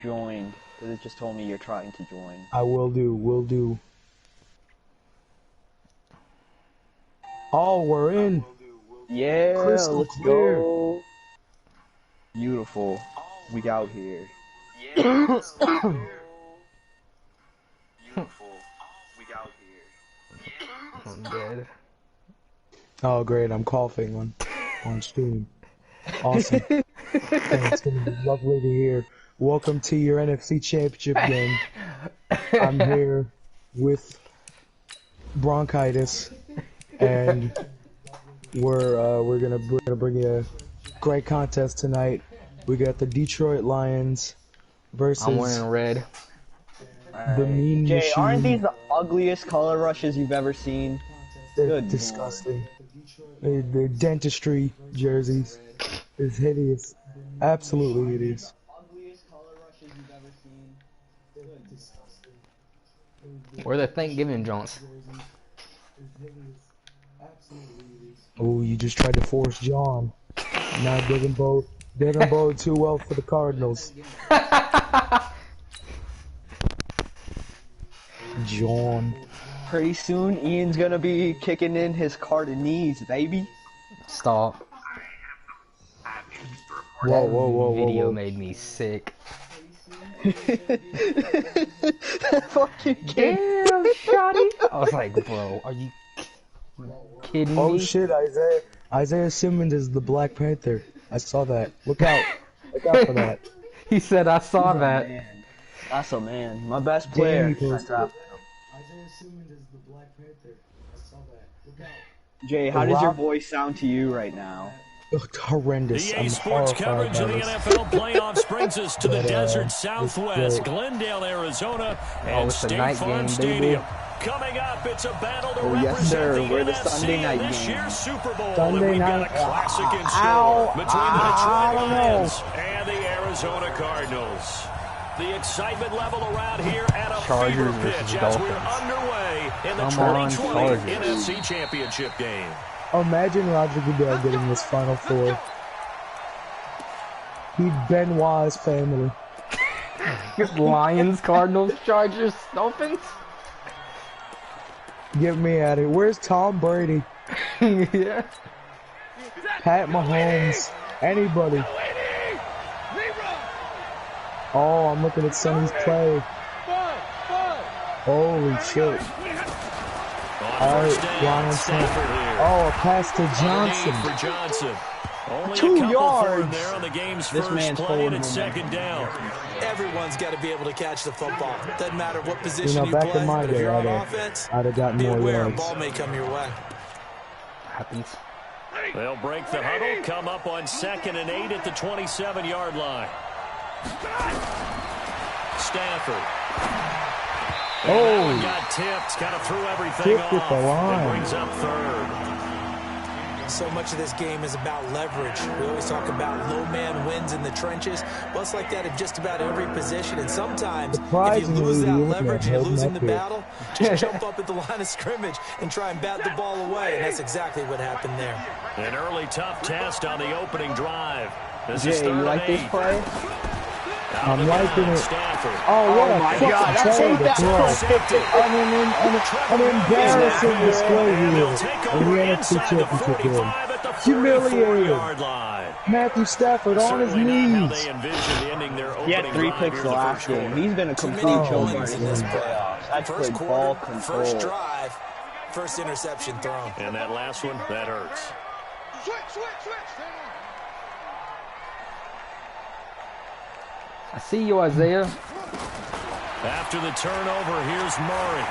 joined. Because it just told me you're trying to join. I will do. Oh, we're in. Yeah, Crystal let's clear. go. Beautiful. We out here. Beautiful. We out here. I'm dead. Oh, great. I'm coughing on stream. Awesome. It's going to be lovely to hear. Welcome to your NFC Championship game. I'm here with bronchitis, and we're gonna bring you a great contest tonight. We got the Detroit Lions versus I'm wearing red. the Mean Jay, Machine. aren't these the ugliest color rushes you've ever seen? They're Good disgusting. The dentistry jerseys is hideous. Absolutely hideous. Ugliest color rushes you've ever seen. Good. Where the Thanksgiving joints? Oh, you just tried to force John. Now didn't bode too well for the Cardinals. John. Pretty soon, Ian's gonna be kicking in his Cardinese, baby. Stop. Whoa. Video made me sick. That fucking kid. Damn, Shotty. I was like, bro, are you kidding me? Oh shit, Isaiah Simmons is the Black Panther. I saw that. Look out. Look out for that. He said, I saw that. Man. That's a man. My best player. Jamie posted it. Isaiah Simmons is the Black Panther. I saw that. Look out. Jay, how does your voice sound to you right now? Looked horrendous. EA I'm Sports horrified coverage by of the this. NFL playoffs brings us to the But, desert it's Southwest, great. Glendale, Arizona, Oh, and it's a State night Farm game, Stadium. baby. Coming up, it's a battle to Oh, yes, represent sir. the We're the NFC Sunday night in this game. year's Super Bowl. Sunday and we've night. got a classic in store Ow. between the I Detroit don't know. Lions and the Arizona Cardinals. The excitement level around here at a Chargers fever versus pitch as Dolphins. we're underway in the Come on, 2020 Chargers. NFC Championship game. Imagine Roger Goodell getting this Final Four. He'd Benoit's family. Lions, Cardinals, Chargers, Dolphins. Get me at it. Where's Tom Brady? Yeah. Pat Mahomes? Anybody? Oh, I'm looking at Sonny's play. Holy shit. Alright, Johnson. Oh, a pass to Johnson. For Johnson. Only 2 a couple for him yards. there on the game's This first man's play, forward and it's momentum. second down. Everyone's got to be able to catch the football. Doesn't matter what position You know, you back play, in my but if day, you're on I'd offense, have gotten be more aware a yards. ball may come your way. Happens. They'll break the huddle, come up on 2nd and 8 at the 27-yard line. Stafford. And that one got tipped, kind of threw everything Tipped at off. the line. It brings up 3rd. So much of this game is about leverage. We always talk about low man wins in the trenches. Well, it's like that in just about every position. And sometimes, if you Surprisingly, lose that the leverage and you're holding losing up the here. battle, just jump up at the line of scrimmage and try and bat the ball away. And that's exactly what happened there. An early tough test on the opening drive. This is Jay, 3rd you like and this 8. play? I'm liking it. Stafford. Oh, what Oh a my fucking God, that's play ain't to that throw. Intercepted. An embarrassing display And here they'll take in the over NFC inside the Championship game. 45 at the Humiliated. 44-yard line. Matthew Stafford on his Certainly not how knees. they envisioned ending their He had opening 3 drive picks here the in last first game. quarter. He's been a Too complete many Oh, choker points in in this this playoffs. That's First good ball quarter, control. first drive, first interception thrown. And that last one, that hurts. I see you, Isaiah. After the turnover, here's Murray.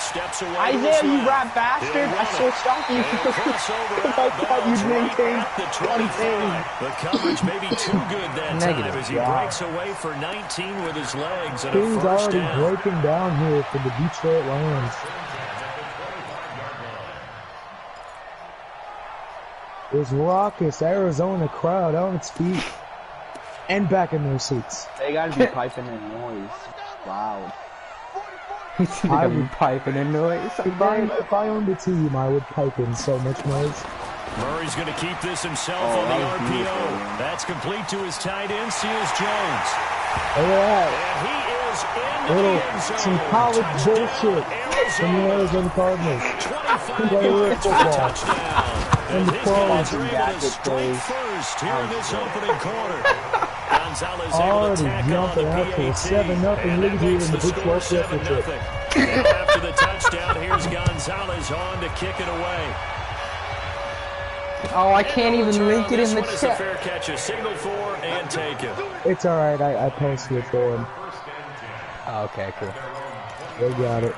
Steps away. to Isaiah, his you left. rat bastard! He'll I run so it. shocked you And because crossover I out of thought bounds you'd right maintain at the 20 25. The coverage may be too good that Negative. time as he breaks away for 19 with his legs and a Things first already down. breaking down here for the Detroit Lions. This raucous Arizona crowd on its feet and back in their seats. They gotta be piping in noise. Loud. He's I gonna be would- piping in noise. If I owned a team, I would pipe in so much noise. Murray's going to keep this himself Oh, on the that was RPO. beautiful, man. That's complete to his tight end, Seals Jones. Look at that. And he is A in little, the end zone. some college Touchdown, bullshit from the Arizona Cardinals. 25 Play real yards for the football. touchdown. And And the his pros. guys are able to strike first here in this opening quarter. Gonzalez able to Already tackle on the jumping up to a PAT. 7-0 And lead that here makes in the the Big score 12 7-0. championship. After the touchdown, here's Gonzalez on to kick it away. Oh, I can't even link it in the This one is a chat. fair catch, a signal for and take it. It's alright, I posted it for him. Oh, okay, cool. They got it.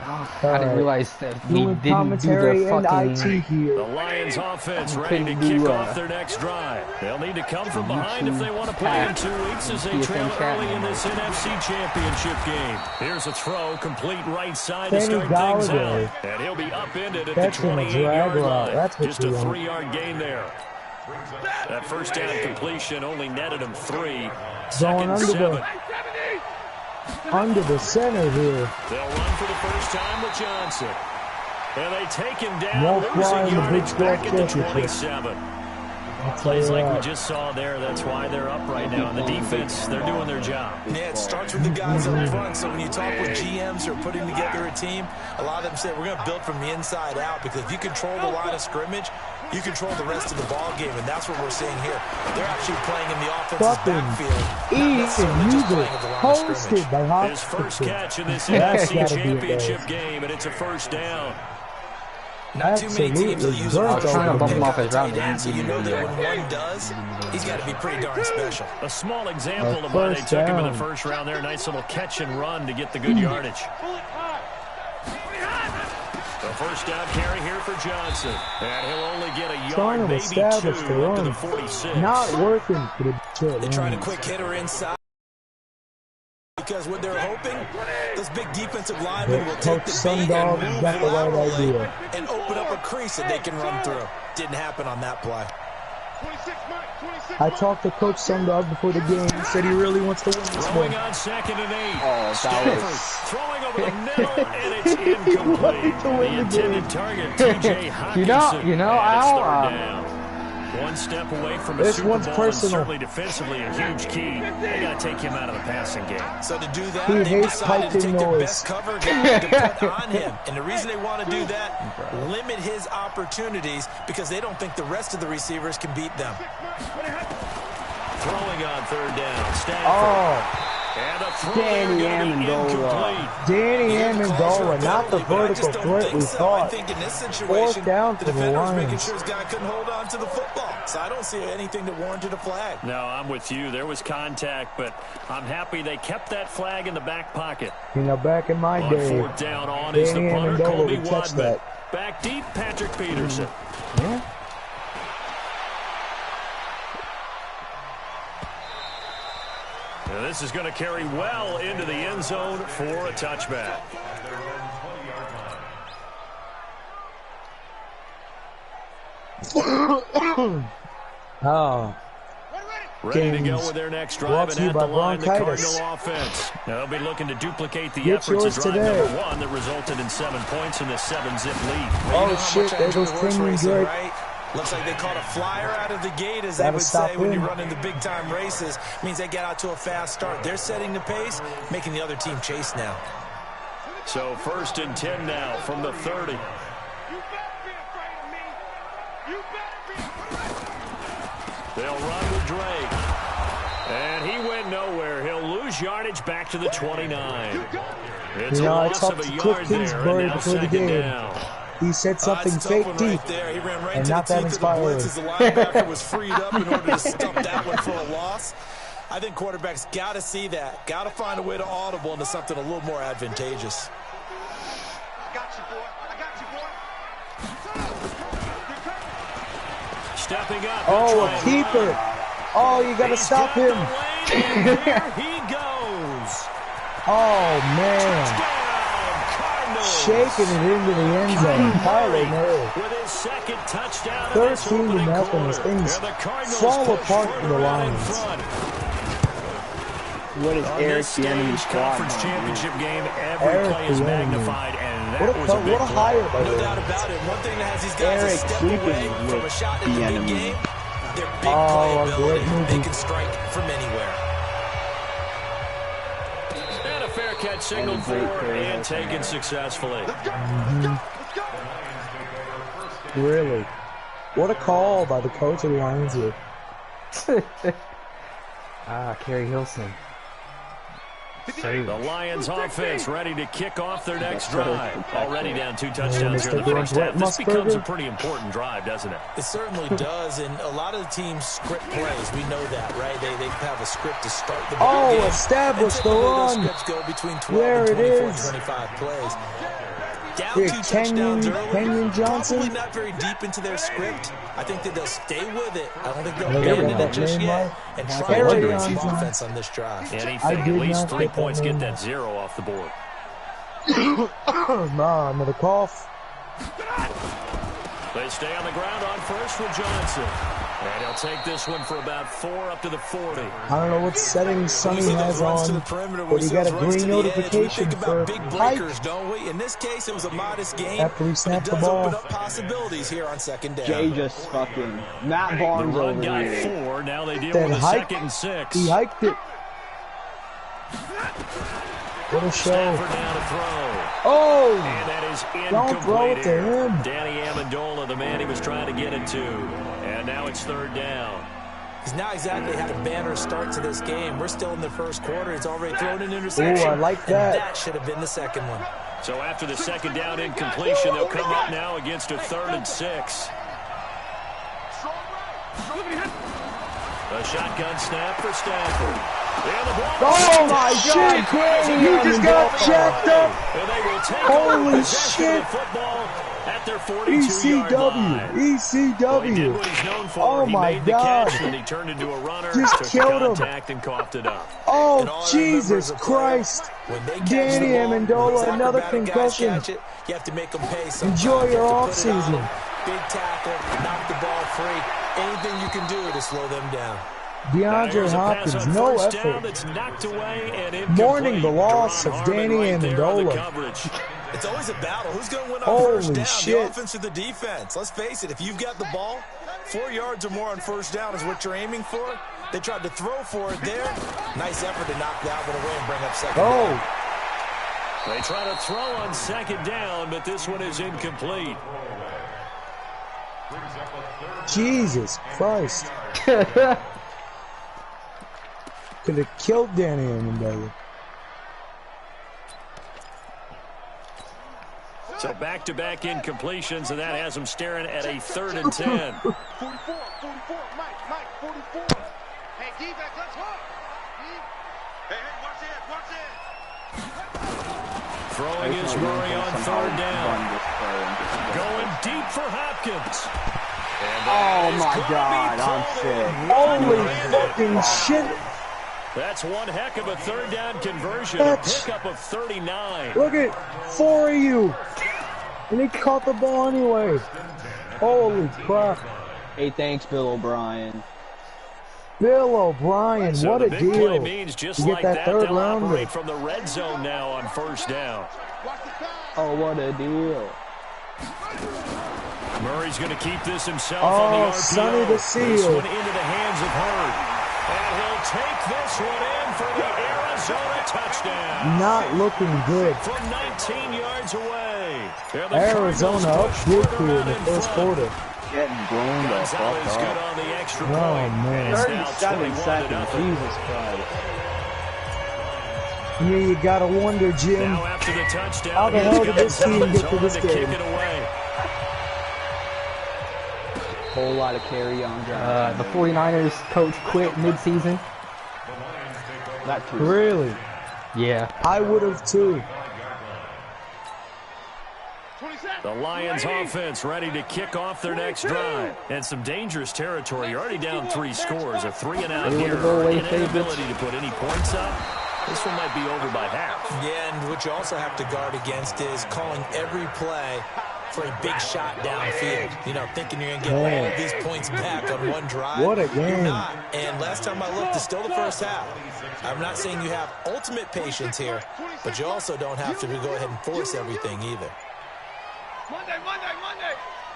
I didn't realize that we Doing didn't do commentary the and fucking... IT The here. Lions offense ready to couldn't kick do, off their next drive. They'll need to come from behind if they want to play in 2 weeks as they trail early in this NFC Championship game. Here's a throw, complete right side to Kenny start things Golladay. out. And he'll be upended at That's the gonna 28-yard drag line. route. That's what Just you a want. 3-yard gain there. That first down completion only netted him 3. Going Second under 7. Under the center here. They'll run for the first time with Johnson. And they take him down, Won't fly losing in the Big yardage back 12 at the championship. 27. I'll tell Plays you like we that. just saw there, that's why they're up right now. And the defense, they're doing their job. Yeah, it starts with the guys up front. So when you talk with GMs who are putting together a team, a lot of them say we're going to build from the inside out, because if you control the line of scrimmage, you control the rest of the ball game, and that's what we're seeing here. They're actually playing in the offense's Fucking backfield, not Easy necessarily just user playing at the line of scrimmage. hosted by His Hopkins. first catch in this That's NFC gotta be a Championship bad. game, and it's a first down. Not too many teams will use Absolutely. a I was trying to bump him off his tight route. end, so you know that when one does, he's got to be pretty darn special. A small example A of why they first took him in the down. first round there. Nice little catch and run to get the good yardage. The first down carry here for Johnson. And he'll only get a Trying yard, to maybe establish 2 the up to the run. 46. Not working for the Detroit They're trying to Lions. quick hitter inside, because what they're hoping, those big defensive linemen will take Coach the bait Sundog and move got the right laterally idea. and open up a crease that they can run through. Didn't happen on that play. I talked to Coach Sundog before the game. He said he really wants to win this Throwing one. on 2nd and 8. Oh, that Stafford was... throwing over the middle, and it's incomplete. to win The the game. intended target, T.J. Hawkinson. You know, and it's Al, 3rd down. One step away from a This Super one's Bowl, personal. and certainly defensively a huge key. They got to take him out of the passing game. So to do that, He they hates decided to piping take their noise. best cover guy to put on him. And the reason they want to do that, limit his opportunities, because they don't think the rest of the receivers can beat them. Throwing on 3rd down, Stafford. Oh, And a throw Danny there gonna be Amendola. incomplete. Danny You hear the calls for a Amendola, not the penalty, but I just vertical don't threat we think so. I thought. think in this situation, Fourth down the for the defender was making Lions. sure his guy couldn't hold on to the football. So I don't see anything that warranted a flag. No, I'm with you. There was contact, but I'm happy they kept that flag in the back pocket. You know, back in my On day, 4th down on is the Danny punter, Amendola Colby would catch Wadman. that. Back deep, Patrick Peterson. Yeah. And this is going to carry well into the end zone for a touchback. Oh, Ready to go Games with their next brought drive, to you and at by the line, the bronchitis. Cardinal offense. Now, they'll be looking to duplicate the Get efforts of yours drive today. number 1 that resulted in 7 points in this 7-zip lead. You know oh how shit, much I there enjoy goes horse Kenyon racing, Drake. right? Looks like they caught a flyer out of the gate, as they Gotta would stop say when you him. run into big-time races. Means they get out to a fast start. They're setting the pace, making the other team chase now. So 1st and 10 now from the 30. They'll run with Drake. And he went nowhere. He'll lose yardage back to the 29. It's You know, a I loss talked of a to yard Cliff there, Kingsbury and now before the 2nd game. down. He said something That's a tough fake one deep. right there. He ran right and to not the that teeth of the inspiring. blitz as the linebacker was freed up in order to stump that one for a loss. I think quarterbacks got to see that. Got to find a way to audible into something a little more advantageous. Stepping up. Oh, a keeper. Oh, you gotta stop him. Here he goes. Oh, man. Touchdown, Cardinals. Shaking it into the end zone. Kyler Murray. With his 2nd touchdown. 13-0 as things fall apart for the Lions. What is Eric the enemy squad? Conference championship game, every Eric play is the enemy. magnified, and What that was a big a play. hire by No the doubt way. about it. One thing that has these guys a Eric step sleeping away from a with shot in the the big enemy. game. Their big Oh, a great playability. movie. They can strike from anywhere. fair catch signaled for and taken successfully. Really? What a call by the coach of the Lions here. Kerry Hilson. The Lions offense ready to kick off their next drive. Already down 2 touchdowns here in the first half. This becomes a pretty important drive, doesn't it? It certainly does, and a lot of the teams script plays. We know that, right? They have a script to start the ball game. Establish the run. Those scripts go between 12 and 24 and 25 plays. Down 2 touchdowns early, Kenyon Johnson. probably not very deep into their script. I think that they'll stay with it. I don't think they'll abandon it just yet and try to generate some offense on this drive. Anything, at least 3 points, get that 0 off the board. Another cough. They stay on the ground on first with Johnson. And he'll take this one for about 4 up to the 40. I don't know what setting Sonny has on, but he got a green notification for big breakers, don't we? In this case, it was a modest gain. After he snapped the it does ball. open up possibilities here on second down. Jay just fucking Matt Barnes the run over got here. 4. Now they deal That with a hike, 2nd and 6. He hiked it. What a show. Stafford now to throw. Oh! And that is incomplete. Don't throw it to here. him. Danny Amendola, the man he was trying to get it to. And now it's 3rd down. He's not exactly had a banner start to this game. We're still in the first quarter. He's already thrown an interception. Oh, I like that. And that should have been the second one. So after the 2nd down incompletion, they'll come up now against a 3rd and 6. A shotgun snap for Stafford. Oh my shit! You just got jacked up! And they will take Holy possession shit! of the football at their 42-yard line. Well, he did what he's known for. Oh he my made the God! catch, and he turned into a runner, Just took killed him. contact, and coughed it up. Oh Jesus Christ! Danny Amendola, another concussion. You have to make them pay. Enjoy your offseason. Big tackle, knock the ball free. Anything you can do to slow them down. DeAndre Hopkins, no effort. Mourning the loss of Danny Amendola. It's always a battle. Who's going to win on first down? Shit. The offense or the defense? Let's face it, if you've got the ball, 4 yards or more on first down is what you're aiming for. They tried to throw for it there. Nice effort to knock that one away and bring up second down. They try to throw on 2nd down, but this one is incomplete. Jesus Christ. Could have killed Danny Amendola. So back-to-back incompletions, and that has them staring at a 3rd and 10. 44, Mike, 44. Hey, defense, let's go. Hey, watch it. Throwing is Murray on 3rd down. Going deep for Hopkins. Oh my God, I'm sick. Holy fucking shit. That's one heck of a 3rd down conversion. A pickup of 39. Look at 4 of you. And he caught the ball anyway. Holy crap. Hey, thanks, Bill O'Brien. Bill O'Brien, So what the a big deal. play means just You get like that that, third they'll rounder. operate from the red zone now on first down. Oh, what a deal. Murray's going to keep this himself on the RPO. Sonny the Seal. This one into the hands of Hurd. And he'll take this one in for the Arizona touchdown. Not looking good. From 19 yards away. Arizona up big here in the first quarter. Getting blown the fuck Gonzalez good up. on the extra Oh, point. man. And it's now 37 21-0. seconds. Jesus Christ. Yeah, you gotta wonder, Jim. Now after the touchdown, How the hell did this team get to this to kick game? it away. Whole lot of carry on drive. The 49ers coach quit midseason. Not true. Really? Yeah. I would have too. The Lions offense ready to kick off their next drive. And some dangerous territory. You're already down 3 scores. A 3-and-out They here. wanna go away An favorites. inability to put any points up. This one might be over by half. Yeah, and what you also have to guard against is calling every play for a big shot downfield. You know, thinking you're going to get all of these points back on one drive. What a game. You're not. And last time I looked, it's still the first half. I'm not saying you have ultimate patience here, but you also don't have to go ahead and force everything either. Monday.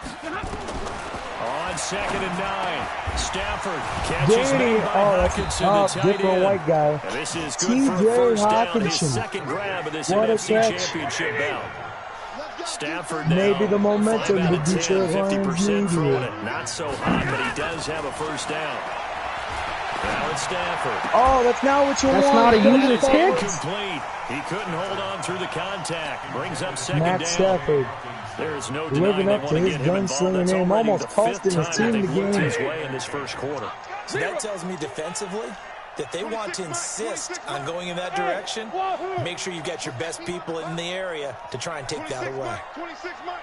On 2nd and 9, Stafford catches Danny, made by Hawkinson, the tight different end. white guy. And this is good for a TJ first down, his Hawkinson. second grab of this What a NFC catch. Championship bout. Stafford now, Maybe the momentum 5 out the of 10, Detroit Lions 50% throwing needed. it. Not so hot, but he does have a first down. Now it's Stafford. Oh, that's not what you That's want. not a That's user It's pick. incomplete. He couldn't hold on through the contact. Brings up second Matt down. Stafford There is no denying living they up want to to his get him involved. gunslinger That's name, already almost the costing fifth his time team that the they've looked game. his way in this first quarter. So that tells me defensively that they want to insist on going in that direction. Make sure you've got your best people in the area to try and take that away. 26 Mike.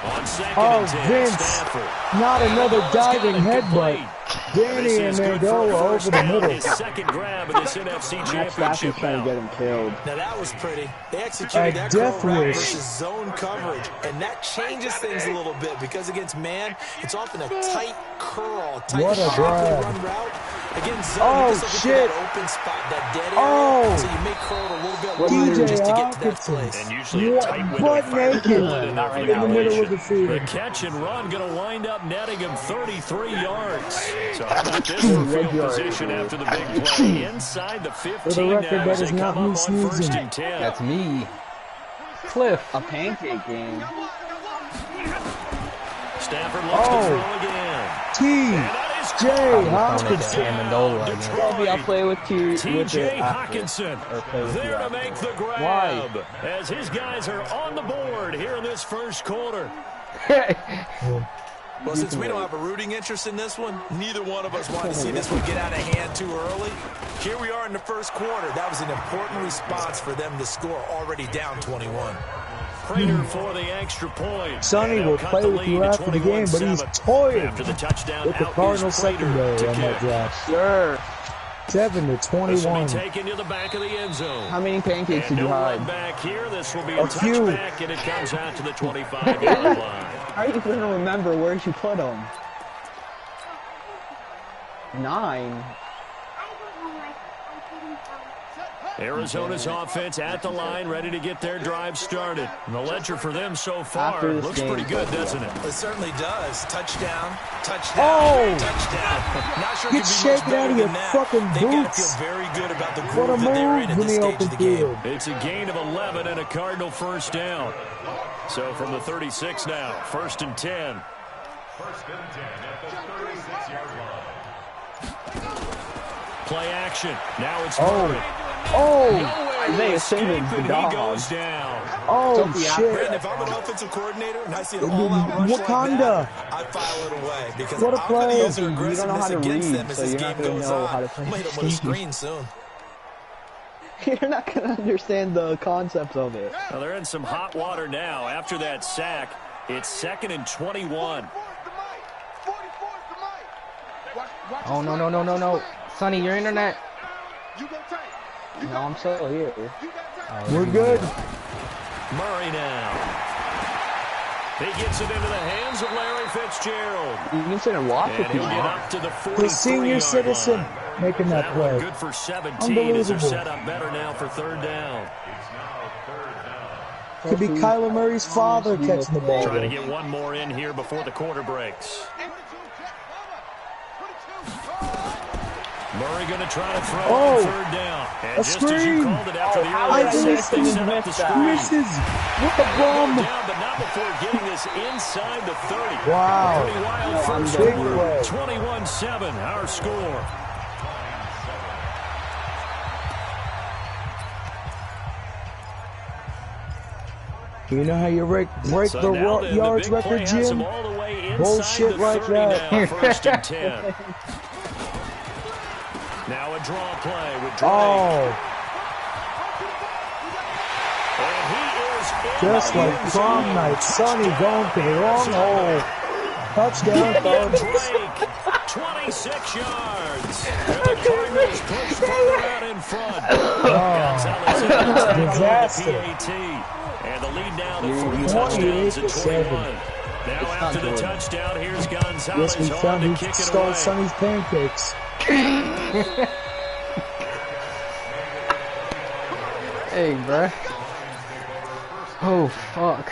On 2nd Oh, and 10, Vince. Stafford. Not another Ball's got diving it headbutt. complete. Danny This and is good for a Mandola over first the down, middle. his second grab of this NFC Matt Championship Stafford's trying to bout. get him killed. Now that was pretty. They executed A that death curl route wish. versus zone coverage, and that changes things a little bit because against man, it's often a tight curl, tight What a sharply grab. run route. Against zone, Oh, you're just looking shit. for that open spot, that dead area, Oh. so you may curl it a little bit What wider DJ just to get to that Hawkinson. place. And usually a What? tight window. Butt He fired naked. a bullet in there for In the in the middle of the completion. The field. catch and run going to wind up netting him 33 yards. So how about this for field position after the big play? Inside the 15 For the record, now that as they is not come me up on 1st sneezing. and 10. That's me. Cliff. A pancake game. Stafford looks to throw again. T. And that is J. Throwing it Hawkinson. to Amendola again. Maybe I'll play with T. TJ after. Hawkinson Or play with you there to after. make the grab as his guys are on the board here in this first quarter. Well, since we don't have a rooting interest in this one, neither one of us want to see this one get out of hand too early. Here we are in the first quarter. That was an important response for them to score, already down 21. Prater for the extra point. Sonny And will they'll cut play the with you lead to after the game, but he's 21-7. toyed After the touchdown, with the out Cardinals is Prater secondary to on that kick. drive. Sure. 7 to This will 21. be taken to the back of the end zone. How many pancakes And did you no hide? run back here. This will be A a few. touchback, and it comes out to the 25-yard line. How are you going to remember where you put them? 9. Arizona's offense at the line, ready to get their drive started. And the ledger for them so far After this looks game, pretty good, doesn't it? It certainly does. Touchdown, touchdown, Oh! touchdown. Not sure it Get could be shaken much better out of your than that. fucking They got to boots. feel very good about the What a groove that they're in move in this the stage open of the game. field. It's a gain of 11 and a Cardinal first down. So from the 36 now, 1st and 10. Play action. Now it's Murray. Oh! Isaiah Escape, Simmons, the and he dog. goes down. Oh, Sophie shit. Brandon, if I'm an offensive coordinator and I see an all-out rush Wakanda. like that, I file it away because What a I'm going play. to use their You don't know how aggressiveness to against read, them as so this you're game not gonna goes know on. how to I'm play going to hit them with a screen soon. You're not going to understand the concepts of it. Well, they're in some hot water now. After that sack, it's 2nd and 21. Oh, no, no, no, no, no. Sonny, your internet. No, I'm still here. We're good. Murray now. He gets it into the hands of Larry Fitzgerald. You can sit and watch And if you he'll get want. up to the The senior 43-yard citizen line. making that That one play. good for 17 as they're Unbelievable. set up better now for 3rd down. Could be Kyler Murray's father catching the ball. Trying to though. get one more in here before the quarter breaks. Murray going to try to throw Oh, on 3rd down. And a just as you screen. called it after the how early did I assist, they miss set up the that? screen. Misses with the bum. Down, but not before getting this inside the 30. Wow. Pretty wild No, first big quarter. play. 21-7, our score. You know how you break So the now then, yards the big play record, has them Jim? all the way inside Bullshit the like 30 that. now, 1st and 10. Now a draw play with Drake. Oh, And he is in just the like end prom zone. night. Sonny going to the wrong hole. Touchdown, Cardinals. Drake, 26 yards. And the Cardinals push further out in front. Gonzalez in the tackle with disaster. the PAT. And the lead now to 3 28 touchdowns to at 7. 21. Now after the touchdown, here's Gonzalez Yes, we on found to he kick it stole away. Sonny's pancakes. Hey, bruh. Oh, fuck.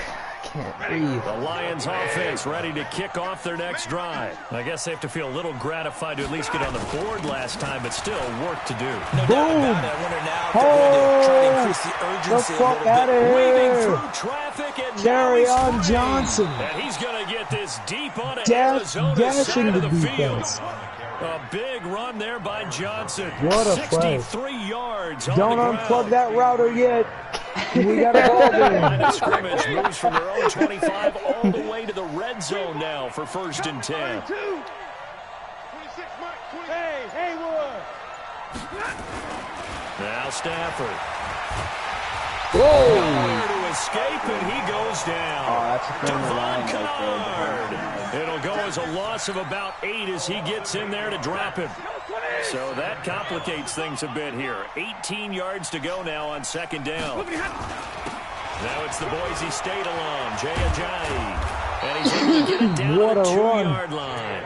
I Can't breathe. The Lions offense ready to kick off their next drive. I guess they have to feel a little gratified to at least get on the board last time, but still work to do. No doubt about it. I wonder now if they're going to try to increase the urgency a little bit. Weaving through traffic and Carry now on he's Johnson. And he's going to get this deep on Dashing side the of the defense. field. A big run there by Johnson. What a 63 play. yards. Don't on the unplug ground. that router yet. We got a ball game. Line of scrimmage moves from their own 25 all the way to the red zone now for 1st and 10. 26, Mike. Hey, Haywood. Now Stafford. Whoa! Nowhere to escape, and he goes down. Oh, that's a former line Devon right there. Kennard. It'll go as a loss of about 8 as he gets in there to drop him. So that complicates things a bit here. 18 yards to go now on 2nd down. Now it's the Boise State alum, Jay Ajayi. And he's able to get it down What to a the run. 2-yard line.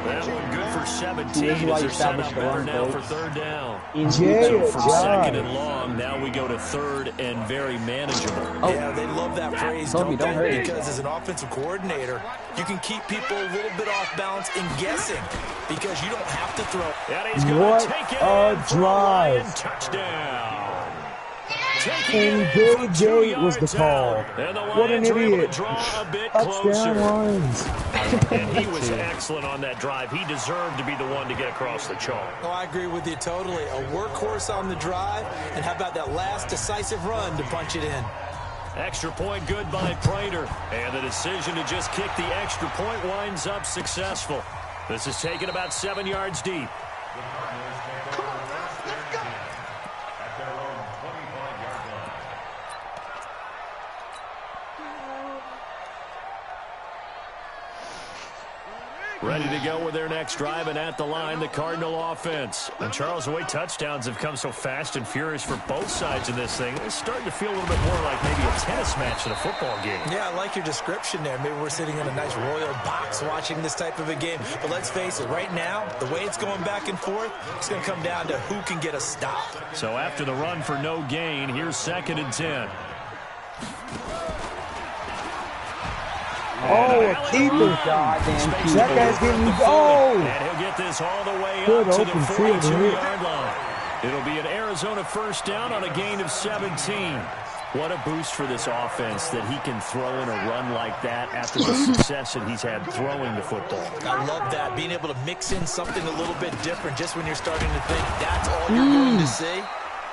That one good for 17 Here's why as you they're set up establish the better run, now for folks. 3rd down. Jay So from 2nd Ajayi. and long, now we go to 3rd and very manageable. Yeah, they love that phrase, Told me, don't don't hurt they? it. Because as an offensive coordinator, you can keep people a little bit off balance and guessing because you don't have to throw. And he's going What to take it a in for drive. Lion touchdown. Taking And it in Billy from 2 Gate was the yards call. out. And the What an Lions are able to idiot. draw a bit Touchdown closer. Lions. And he was excellent on that drive. He deserved to be the one to get across the chalk. Oh, I agree with you totally. A workhorse on the drive, and how about that last decisive run to punch it in? Extra point good by Prater. And the decision to just kick the extra point winds up successful. This is taken about 7 yards deep. Ready to go with their next drive, and at the line, the Cardinal offense. And Charles, the way touchdowns have come so fast and furious for both sides in this thing, it's starting to feel a little bit more like maybe a tennis match than a football game. Yeah, I like your description there. Maybe we're sitting in a nice royal box watching this type of a game. But let's face it, right now, the way it's going back and forth, it's going to come down to who can get a stop. So after the run for no gain, here's 2nd and 10. Oh, a keeper. Goddamn That keeper. guy's getting And he'll get this all the way Good up to the open field, 42-yard line. It'll be an Arizona 1st down on a gain of 17. What a boost for this offense that he can throw in a run like that after the success that he's had throwing the football. I love that, being able to mix in something a little bit different just when you're starting to think that's all you're going to see.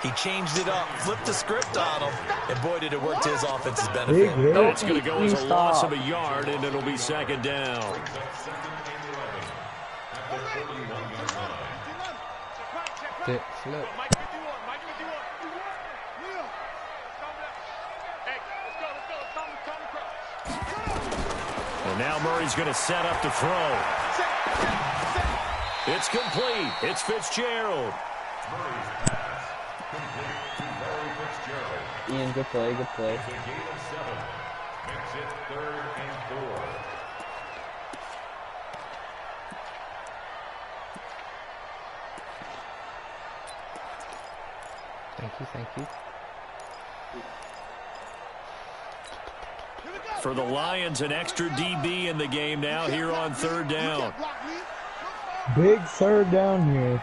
He changed it up, flipped the script on him, and boy, did it work to his offense's Big benefit. hit. It's going to go as a Please loss stop. of a yard, and it'll be 2nd down. Flip, flip. Mike 51, Mike 51. Yeah. Hey, let's go. Come. And now Murray's going to set up to throw. It's complete. It's Fitzgerald. Ian, good play, good play. Thank you, thank you. For the Lions, an extra DB in the game now here on 3rd down. Big 3rd down here.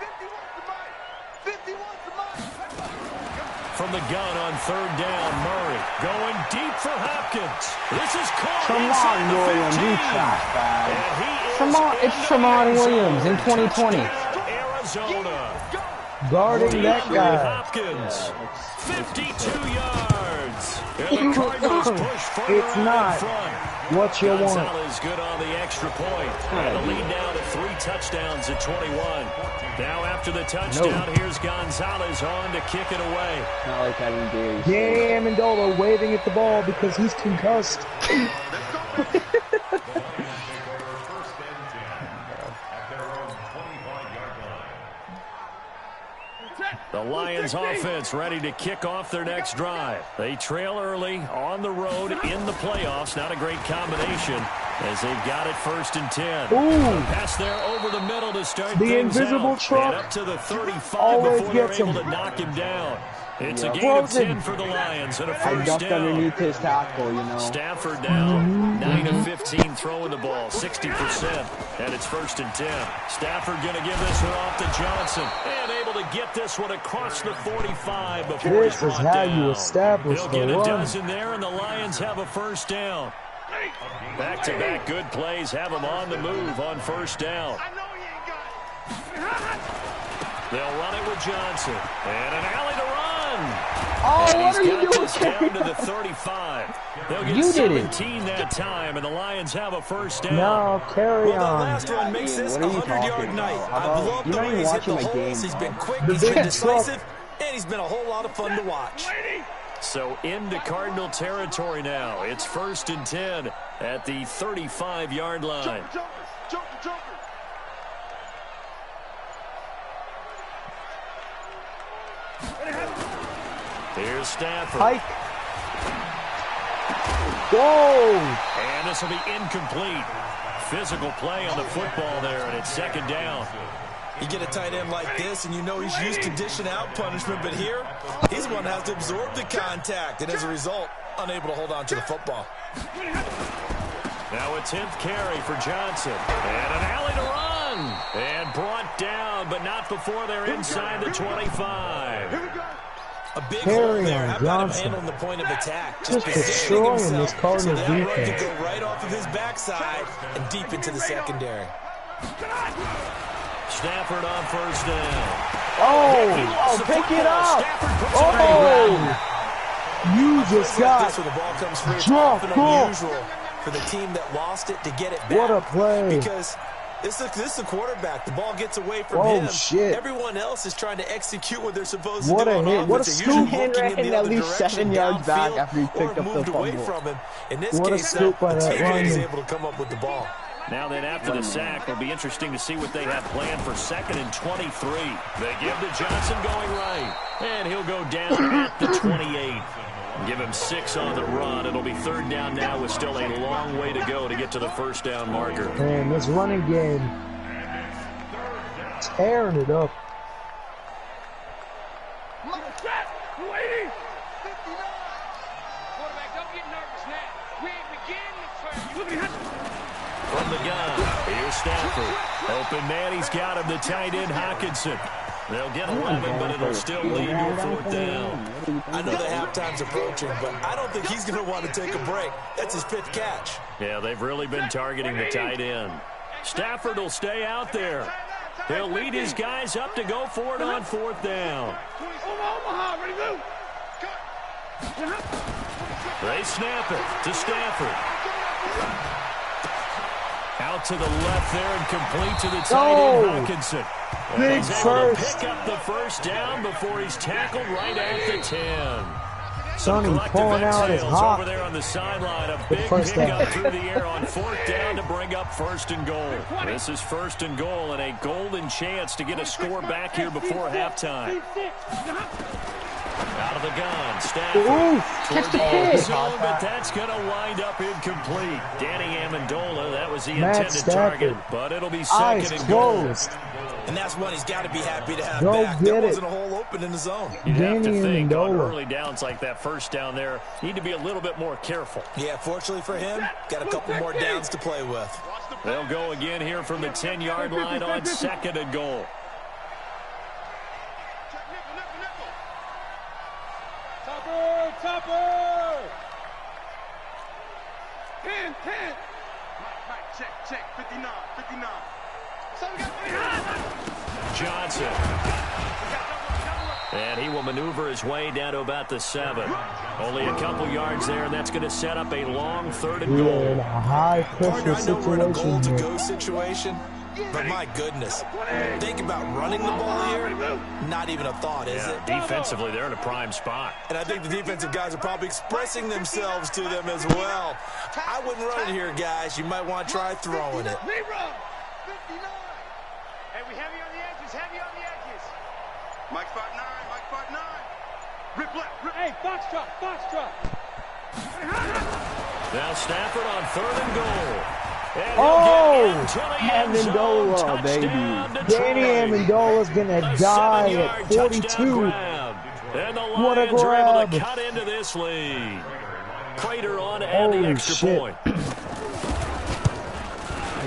From the gun on 3rd down, Murray going deep for Hopkins. This is caught Come inside on, the Williams, 15. you trash bag. And he is It's into Tramon the end zone. Williams in 2020. Touchdown, Arizona. Guarding that DeAndre guy. Hopkins, 52 yards. And the Cardinals push further It's out not in front. what you want. Gonzalez good on the extra point. And the lead now to 3 touchdowns at 21. Now after the touchdown, here's Gonzalez on to kick it away. Not like I didn't do it. Danny Amendola waving at the ball because he's concussed. The Lions offense ready to kick off their next drive. They trail early on the road in the playoffs. Not a great combination as they've got it 1st and 10. Ooh. Pass there over the middle to start The things invisible out. truck And up to the 35 always before they're gets able him. to knock him down. It's a Yep. gain of 10 for the Lions and a I first ducked down. underneath his tackle, you know. Stafford now, 9 of 15 throwing the ball, 60%, and it's 1st and 10. Stafford going to give this one off to Johnson, and able to get this one across the 45 before he's This is brought how down. you establish He'll the get a run. dozen there, and the Lions have a first down. Back-to-back good plays have them on the move on first down. I know he ain't got it. They'll run it with Johnson, and an alley to run. Oh, And what are he's you got doing? this down to the 35. They'll get You did it. 17 that time, and the Lions have a first down. No, carry Well, that on. last run makes this What a are you 100-yard talking night. about? I How about- love you're the not way even he's hit watching the my holes. game, He's been bro. quick, The he's been big decisive, and he's been a whole lot of fun to watch. So into Cardinal territory now. It's 1st and 10 at the 35-yard line. Joker. Here's Stafford. Hike. Whoa! And this will be incomplete. Physical play on the football there, and it's 2nd down. You get a tight end like this, and you know he's used to dishing out punishment, but here, he's the one that has to absorb the contact, and as a result, unable to hold on to the football. Now a 10th carry for Johnson. And an alley to run. And brought down, but not before they're inside the 25. A big Carry hole there. on, How about him Johnson. handling the point of attack? Just positioning destroying himself this Cardinals so that run defense. could go right off of his backside and deep into the secondary. Stafford on first down. Oh, pick it up. Oh, you just Like got this where the ball comes free. It's dropped often off. unusual for the team that lost it to get it back. What a play. Because this is a quarterback. The ball gets away from Oh, him. shit. Everyone else is trying to execute what they're supposed What to do a on hit. offense. What a They're scoop. usually He looking ran in the at other least 7 direction, yards back downfield, after he or picked up the moved away fumble. from him. In this What a case, scoop by the that teammate is lineman. able to come up with the ball. Now then, after the sack, it'll be interesting to see what they have planned for 2nd and 23. They give to Johnson going right, and he'll go down at the 28. Give him 6 on the run. It'll be 3rd down now with still a long way to go to get to the first down marker. Man, this running game tearing it up. Quarterback, don't get nervous now. We ain't beginning the From the gun, here's Stafford. Open man, he's got him, the tight end Hockenson. They'll get 11, but it'll still lead to a 4th down. I know the halftime's approaching, but I don't think he's going to want to take a break. That's his 5th catch. Yeah, they've really been targeting the tight end. Stafford will stay out there. He'll lead his guys up to go for it on 4th down. Omaha, ready to go. They snap it to Stafford. Out to the left there and complete to the tight end Hockenson. And Big he's able to first. pick up the first down before he's tackled right at the 10. Sonny Collective pulling out his exhales hop. over there on the sideline. A The big first pickup down. through the air on 4th down to bring up 1st and goal. This is 1st and goal and a golden chance to get a score back here before halftime. Out of the gun, Stafford. Oof. Toward Catch the the kid. end zone, but that's going to wind up incomplete. Danny Amendola, that was the Matt intended Stafford. target, but it'll be 2nd Eyes and goal. closed. And that's one he's got to be happy to have Go back. get There it. wasn't a hole open in the zone. You'd have to Danny think on Amendola. early downs like that first down there, need to be a little bit more careful. Yeah, fortunately for him, got a couple more downs to play with. They'll go again here from the 10-yard line on 2nd and goal. Topper! 10. Mike, check. 59. So we got Johnson. And he will maneuver his way down to about the 7. Only a couple yards there, and that's going to set up a long 3rd and We are goal. in a high Partner, pressure I know we're in a situation here. goal-to-go situation, but my goodness, think about running the ball here. Not even a thought, is it? Defensively, they're in a prime spot. And I think the defensive guys are probably expressing themselves to them as well. I wouldn't run it here, guys. You might want to try throwing it. Rerun. 59. Hey, we heavy on the edges. Mike spot 9. Rip left. Hey, Foxtrot. Now Stafford on 3rd and goal. And Oh, he'll get into the end zone. Amendola, baby. Touchdown, Detroit. Danny Amendola's gonna A die 7-yard at touchdown 42. grab. And the What a Lions are able to grab. cut into this lead. Prater on to add the Holy extra shit. point. I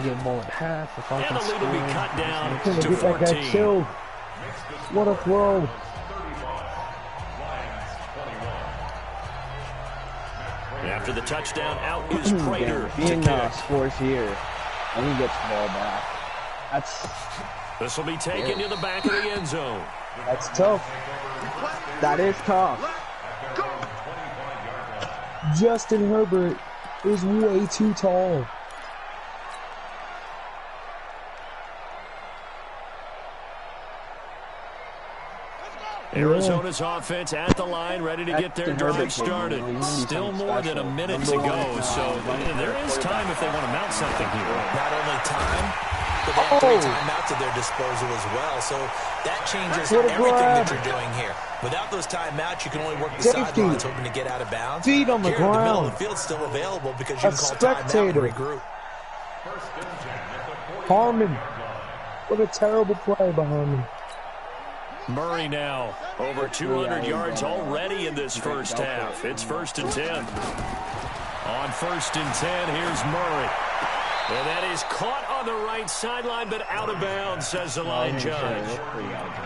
get more than half if I And can the lead will be score. cut down Gonna to get that guy 14. killed. What a throw. After the touchdown, out is Prater to Being kick. scores here, and he gets the ball back. That's This will be taken to the back of the end zone. That's tough. that is tough. Justin Herbert is way too tall. Arizona's offense at the line, ready to get their Justin drive Herbert, started. you know, he's Still something more than a special. minute Number to one, go, so there is time if they want to mount something here. Not only time, but they have 3 timeouts at their disposal as well. So that changes What a everything grab. that you're doing here. Without those timeouts, you can only work the Safety. sidelines hoping to get out of bounds. Feet on the Here, the middle ground. of the field's still available because you A can call timeout and spectator. regroup. Harmon. What a terrible play by Harmon. Murray now, over 200 yards already in this first half. It's 1st and 10. On 1st and 10, here's Murray. And that is caught on the right sideline, but out of bounds, says the line judge.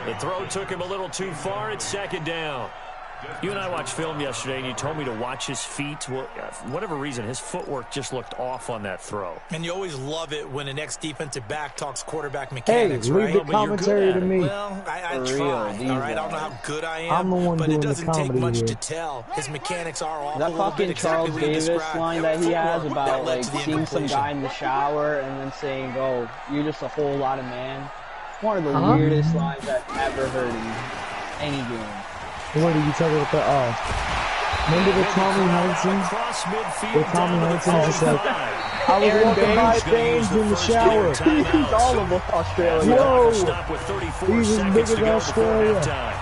The throw took him a little too far. It's 2nd down. You and I watched film yesterday, and you told me to watch his feet. Well, for whatever reason, his footwork just looked off on that throw. And you always love it when an ex-defensive back talks quarterback Hey, mechanics, leave right? the But you're good commentary at to it. me. Well, I For try, real, all these right? I don't know guys. how good I am, I'm the one but doing it the doesn't take comedy much here. to tell. His mechanics are off a That little fucking bit, exactly Charles what you Davis described. line that he has Footwork about that led like to the seeing some incompletion. guy in the shower and then saying, "Oh, you're just a whole lot of man." One of the Huh? weirdest lines I've ever heard in any game. What are you talking about? Remember the Tommy Hudson? Across midfield, The Tommy down to the Hudson just like, 45. I was Aaron walking by Baines Baines in the shower. He's all of Australia. Whoa. Stop with 34 He's as seconds big to as go Australia. before halftime.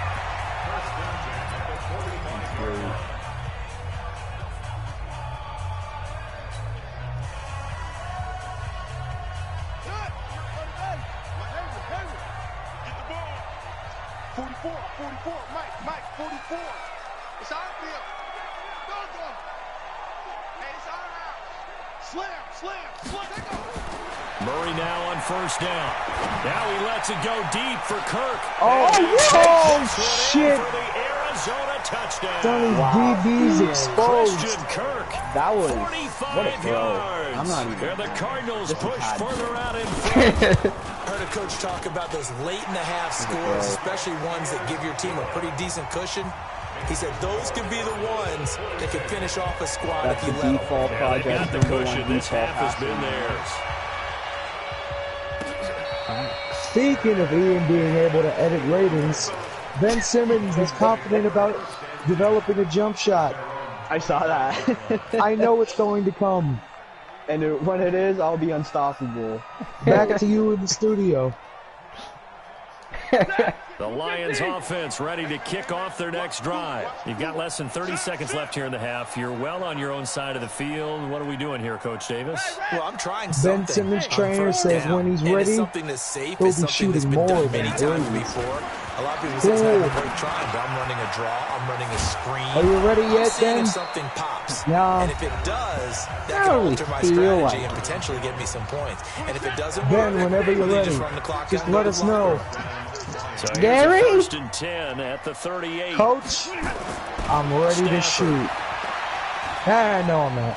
Get the ball. 44, 44, Mike, 44. It's our field. Go, go. Hey, it's our house. Slam. Take off. Murray now on 1st down. Now he lets it go deep for Kirk. Oh, And he whoa, takes this one shit. in for the Arizona touchdown. Sonny's Wow. DB's Yeah. exposed. Christian Kirk. That was 45 what a throw. yards. I'm not even. And the Cardinals This is push bad. further out in front. Heard a coach talk about those late-in-the-half scores, especially ones that give your team a pretty decent cushion. He said those could be the ones that could finish off a squad That's if you the let them. default Yeah, they project. got the number cushion. one This default half has been passing. theirs. Speaking of Ian being able to edit ratings, Ben Simmons is confident about developing a jump shot. I saw that. I know it's going to come. And when it is, I'll be unstoppable. Back to you in the studio. The Lions offense ready to kick off their next drive. You've got less than 30 seconds left here in the half. You're well on your own side of the field. What are we doing here, Coach Davis? Well, I'm trying something. Ben Simmons' on trainer first says down, when he's and ready, it's something that's safe. he'll It's be something that's shooting been more done many than times threes. before. A lot of people say it's Cool. not worth trying, but I'm running a draw. I'm running a screen. Are you ready I'm yet, seeing Ben? if something pops. Nah. And if it does, that I can don't alter my feel strategy like and potentially get me some points. And if it doesn't Ben, work, whenever you're really ready, just run the clock just down, let go us to the know. locker. So here's Gary? a 1st and 10 at the 38. Coach, I'm ready to shoot. No, I'm not.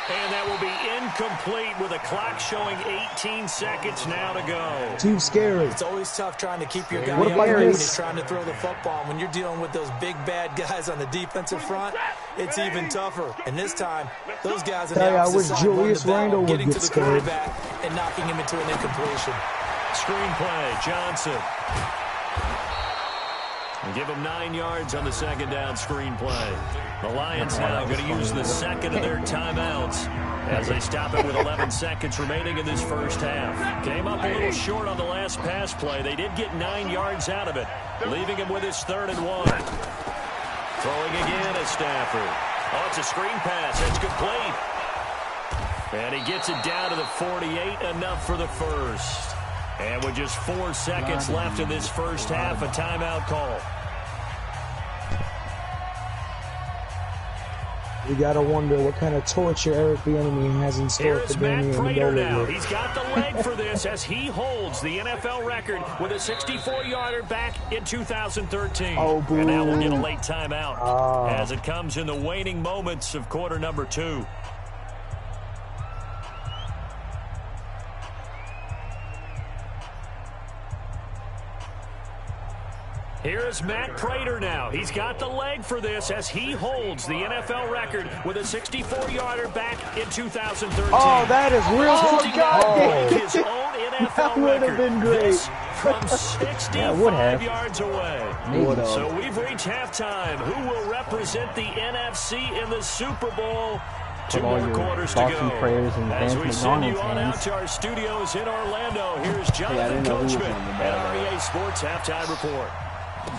And that will be incomplete with a clock showing 18 seconds now to go. Too scary. It's always tough trying to keep your guy What up about when this? he's trying to throw the football. When you're dealing with those big bad guys on the defensive front, it's even tougher. And this time, those guys on Tell the ya, I opposite wish side won Julius the battle, Randle would getting get to the scared. quarterback and knocking him into an incompletion. Screenplay, Johnson. And give them 9 yards on the 2nd down screenplay. The Lions now going to use the second of their timeouts as they stop it with 11 seconds remaining in this first half. Came up a little short on the last pass play. They did get 9 yards out of it, leaving him with his 3rd and 1. Throwing again is Stafford. Oh, it's a screen pass. It's complete. And he gets it down to the 48, enough for the first. And with just 4 seconds left in this first half, a timeout call. We gotta wonder what kind of torture Eric Bieniemy has in store Here's for Matt Danny Prater now. Amendola. He's got the leg for this as he holds the NFL record with a 64-yarder back in 2013. Oh, boom. And now we'll get a late timeout as it comes in the waning moments of quarter number 2. Here's Matt Prater now. He's got the leg for this as he holds the NFL record with a 64-yarder back in 2013. Oh, that is real. Oh, God. His own NFL That would have been great. This from 65 yards away. So we've reached halftime. Who will represent the NFC in the Super Bowl? Two more quarters to go. As we send you on out to our studios in Orlando, here's Jonathan Coachman at REA Sports Halftime Report.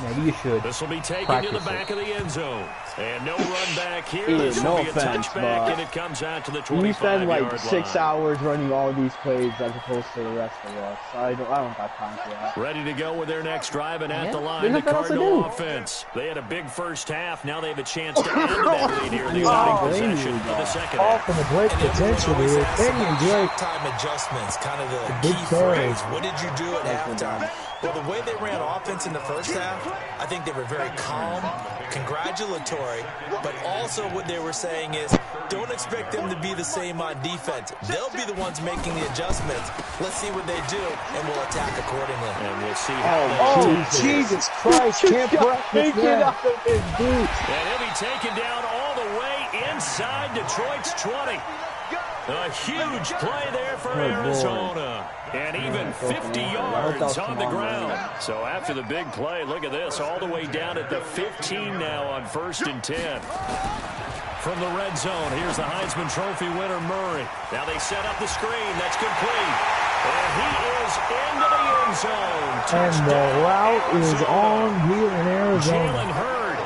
Maybe you should. This will be taken to the back of the end zone. And no run back here. This no will be a offense, touchback, and it comes out to the 25-yard line. You spend like 6 hours running all these plays as opposed to the rest of us. I don't got time for that. Ready to go with their next drive, and at the line, the Cardinal offense. They had a big first half. Now they have a chance to add to that lead here in the opening possession of the second half. Off in the break potential here. Kenyon Drake. Time adjustments, kind of the key phrase. What did you do at halftime? Well, the way they ran offense in the first half, I think they were very calm, congratulatory, but also what they were saying is, don't expect them to be the same on defense. They'll be the ones making the adjustments. Let's see what they do, and we'll attack accordingly. And we'll see how Jesus Christ, can't break it up in his boots. And he'll be taken down all the way inside Detroit's 20. A huge play there for Arizona. And even 50 yards on the ground. So after the big play, look at this, all the way down at the 15 now on 1st and 10. From the red zone, here's the Heisman Trophy winner, Murray. Now they set up the screen. That's complete. And he is into the end zone. And the route is on here in Arizona. Jalen Hurd.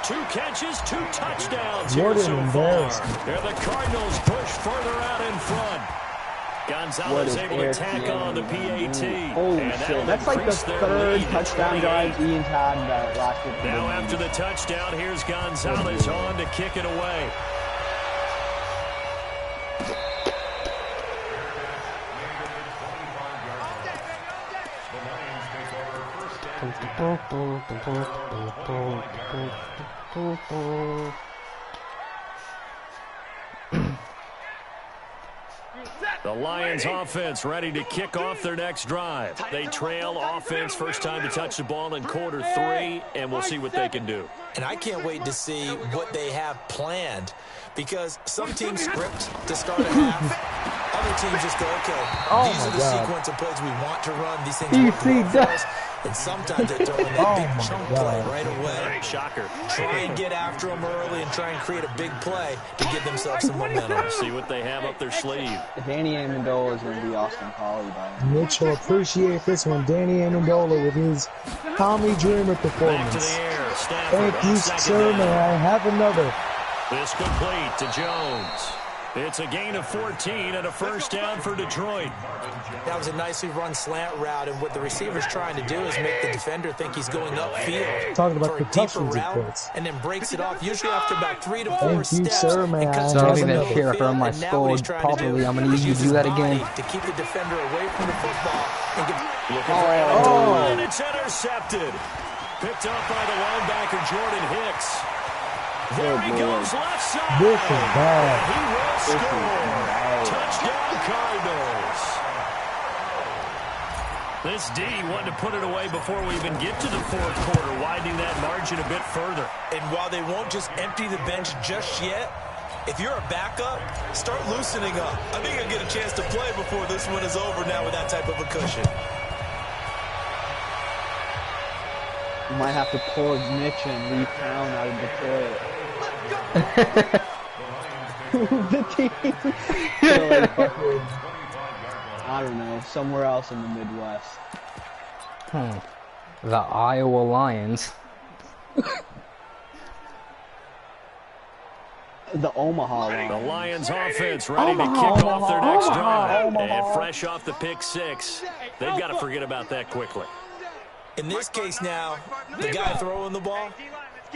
2 catches, 2 touchdowns What here an so embarrassment. far. And the Cardinals push further out in front. Gonzalez able to tack on the PAT. Holy shit. That's like the 3rd touchdown drive Ian's had that lasted. Now after the touchdown, here's Gonzalez on to kick it away. The Lions offense ready to kick off their next drive. They trail offense, first time to touch the ball in quarter 3, and we'll see what they can do. And I can't wait to see what they have planned, because some teams script to start a half. Other teams just go, okay, these are the sequence of plays we want to run. These things work well for us. And sometimes they throw in that big chunk play right away. Shocker. Try and get after them early and try and create a big play to give themselves some momentum. See what they have up their sleeve. Danny Amendola is going to be Austin Collie by him. Mitch will appreciate this one. Danny Amendola with his Tommy Dreamer Back to performance. the air. Stafford Thank you, on second sir. down. May I have another? This complete to Jones. It's a gain of 14 and a first down for Detroit. That was a nicely run slant route, and what the receiver's trying to do is make the defender think he's going upfield Talking about for a deeper concussions, of route, course. and then breaks it off, usually after about 3 to 4 Thank you, steps. sir. May and cuts I So I have think that another? sheriff on my And now what he's score trying to properly. do I'm going to is need you use to do his that again. body to keep the defender away from the football and get And it's intercepted. Picked up by the linebacker, Jordan Hicks. There he goes, left side. This is bad. He will score. Touchdown, Cardinals. This D wanted to put it away before we even get to the 4th quarter, widening that margin a bit further. And while they won't just empty the bench just yet, if you're a backup, start loosening up. I think you'll get a chance to play before this one is over now with that type of a cushion. You might have to pull Mitch and leave town out of Detroit. The team. So like, I don't know, somewhere else in the Midwest. The Iowa Lions. The Omaha Lions. The Lions offense ready to kick off their next drive. And fresh off the pick 6, they've got to forget about that quickly. In this case now, the guy throwing the ball,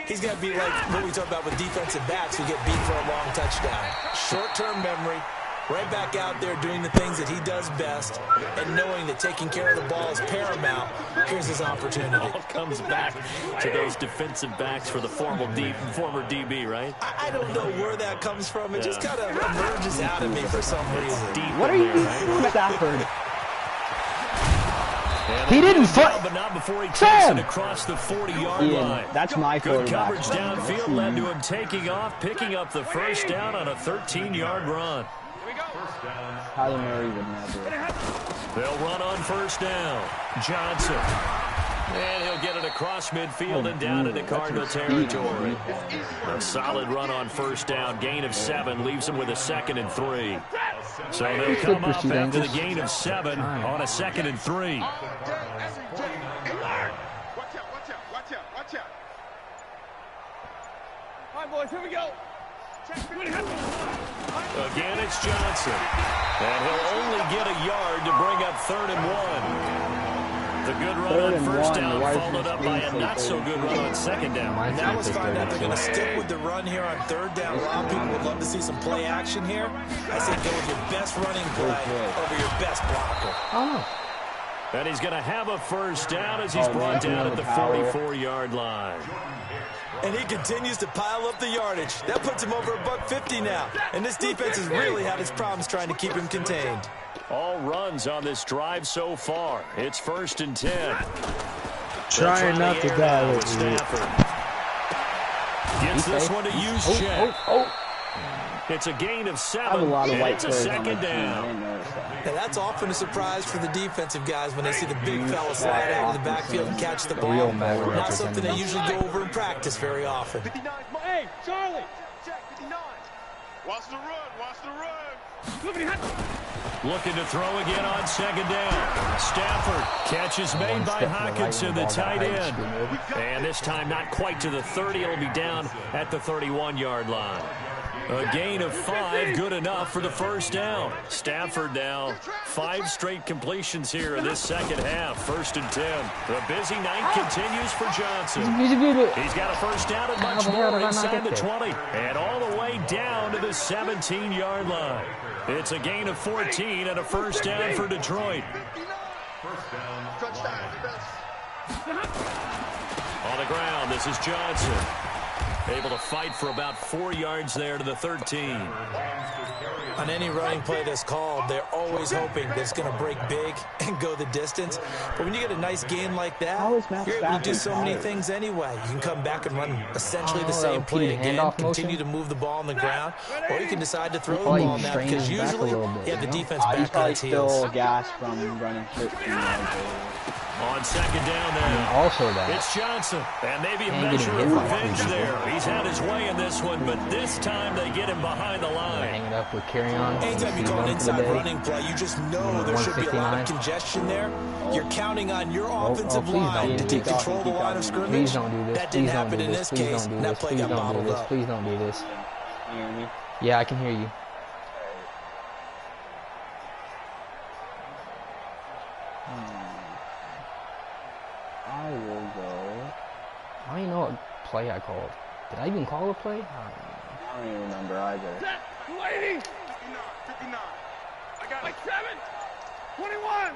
He's got to be like what we talk about with defensive backs who get beat for a long touchdown. Short-term memory, right back out there doing the things that he does best, and knowing that taking care of the ball is paramount. Here's his opportunity. It all comes back to those defensive backs for the former DB, right? I don't know where that comes from. It just kind of emerges out of me for some reason. What are you doing, Stafford? He didn't fight. But not before he takes Sam! it across the 40-yard line. That's my Good quarterback. coverage downfield led to him taking off, picking up the first down on a 13-yard run. Kyler Murray would never. They'll run on first down. Johnson. And he'll get it across midfield and down into Cardinal territory. A solid run on first down. Gain of 7 leaves him with a 2nd and 3. So they'll come up after the gain of 7 on a 2nd and 3. Watch out. All right, boys, here we go. Again, it's Johnson. And he'll only get a yard to bring up 3rd and 1. The good run on first down followed up by a not-so-good run on 2nd down. Now let's find out they're going to stick with the run here on 3rd down. A lot of people would love to see some play action here. I say go with your best running play over your best blocker. Oh. And he's going to have a first down as he's brought down at the 44-yard line. And he continues to pile up the yardage. That puts him over $150 now. And this defense has really had its problems trying to keep him contained. All runs on this drive so far. It's 1st and 10. Trying not to die with with Stafford. Gets this one to use check. It's a gain of 7. I have a lot of white it's a players on 2nd my team. I down. didn't notice that. And that's often a surprise for the defensive guys when they see the big fella slide out in the backfield and catch the ball. Not something they usually go over in practice very often. 59. Hey, Charlie. Check 59. Watch the run. Looking to throw again on 2nd down. Stafford. Catch is made by Hockenson, the tight end. And this time not quite to the 30. It'll be down at the 31-yard line. A gain of 5, good enough for the first down. Stafford now, 5 straight completions here in this second half. 1st and 10. The busy night continues for Johnson. He's got a first down and much more inside the 20. And all the way down to the 17-yard line. It's a gain of 14 and a first down for Detroit. On the ground, this is Johnson. Able to fight for about 4 yards there to the 13. On any running play that's called, they're always hoping that it's going to break big and go the distance. But when you get a nice gain like that, you're able to do so many things anyway. You can come back and run essentially the same play again, continue to move the ball on the ground, or you can decide to throw the ball now because usually you have the defense back on its heels. Still gas from running 13 yards. On 2nd down there. Also that. It's Johnson. And maybe a measure of revenge there. He's had his way in this one, but this time they get him behind the line. Hang it up with carry on. Anytime you call an inside running play, you just know there should be a lot of congestion there. You're counting on your offensive line to take control of the line of scrimmage. Please don't do this. That didn't happen in this case, and that play got bottled up. Please don't do this. Can you hear me? Yeah, I can hear you. I will go. I don't even know what play I called. Did I even call a play? I don't even remember either. Lady. 59. I got like 7. 21.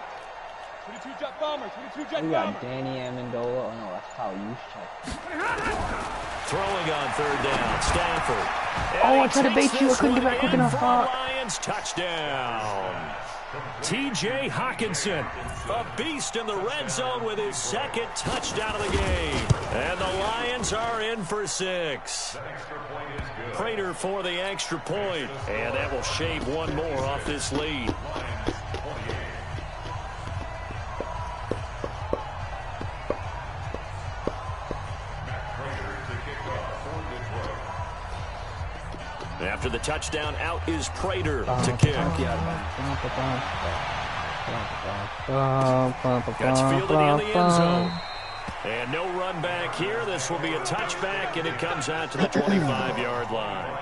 22 jet bomber. 22 jet We bomber. got Danny Amendola. Oh no, that's Kyle Juszczyk. Throwing on 3rd down. Stafford. Oh, I tried to bait you. I couldn't get back quick enough. Lions touchdown. T.J. Hockenson, a beast in the red zone with his 2nd touchdown of the game. And the Lions are in for 6. Prater for the extra point. And that will shave one more off this lead. After the touchdown, out is Prater to kick. Gets fielded in the end zone. And no run back here. This will be a touchback, and it comes out to the 25-yard line.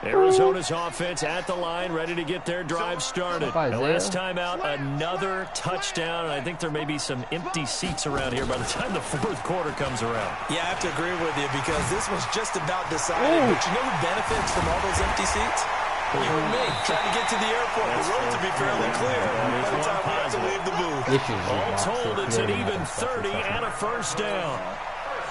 Arizona's offense at the line, ready to get their drive started. And last time out, another touchdown. And I think there may be some empty seats around here by the time the fourth quarter comes around. Yeah, I have to agree with you because this was just about decided. But you know who benefits from all those empty seats? You and me, trying to get to the airport. The road to be fairly clear by the time we have to leave the booth. All told, it's an even 30 and a first down.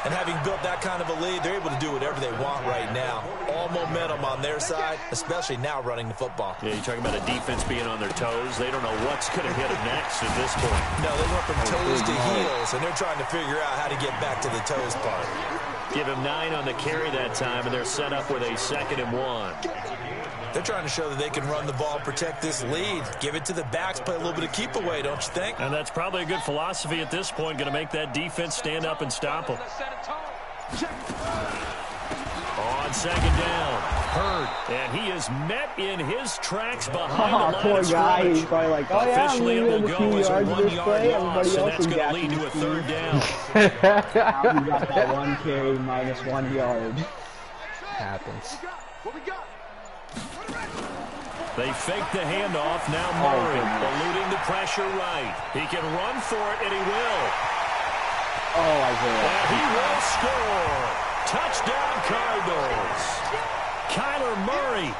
And having built that kind of a lead, they're able to do whatever they want right now. All momentum on their side, especially now running the football. Yeah, you're talking about a defense being on their toes. They don't know what's going to hit them next at this point. No, they went from toes to heels, and they're trying to figure out how to get back to the toes part. Give him 9 on the carry that time, and they're set up with a 2nd and 1. They're trying to show that they can run the ball, protect this lead, give it to the backs, play a little bit of keep away, don't you think? And that's probably a good philosophy at this point, going to make that defense stand up and stop them. On 2nd down, Hurd, and he is met in his tracks behind the line poor of guy. scrimmage. He's probably like, oh yeah, Officially, it will go as a 1-yard loss, and that's going to lead to a 3rd down. He got that 1 carry minus 1 yard. Happens. They fake the handoff. Now Murray eluding the pressure right. He can run for it, and he will. Oh, Isaiah. And he will score. Touchdown, Cardinals. Kyler Murray,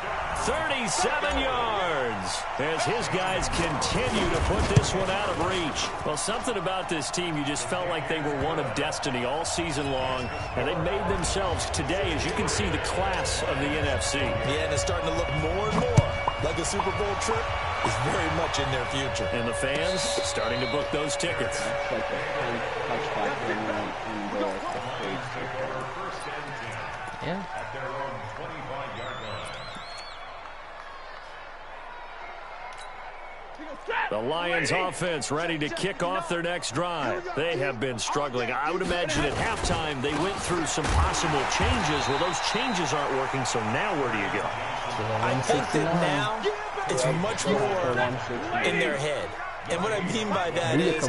37 yards, as his guys continue to put this one out of reach. Well, something about this team, you just felt like they were one of destiny all season long, and they made themselves today, as you can see, the class of the NFC. Yeah, and it's starting to look more and more like a Super Bowl trip is very much in their future. And the fans starting to book those tickets. That's like a touchback in the Yeah. The Lions offense ready to kick off their next drive. They have been struggling. I would imagine at halftime they went through some possible changes. Well, those changes aren't working, so now where do you go? I think that now it's much more in their head. And what I mean by that is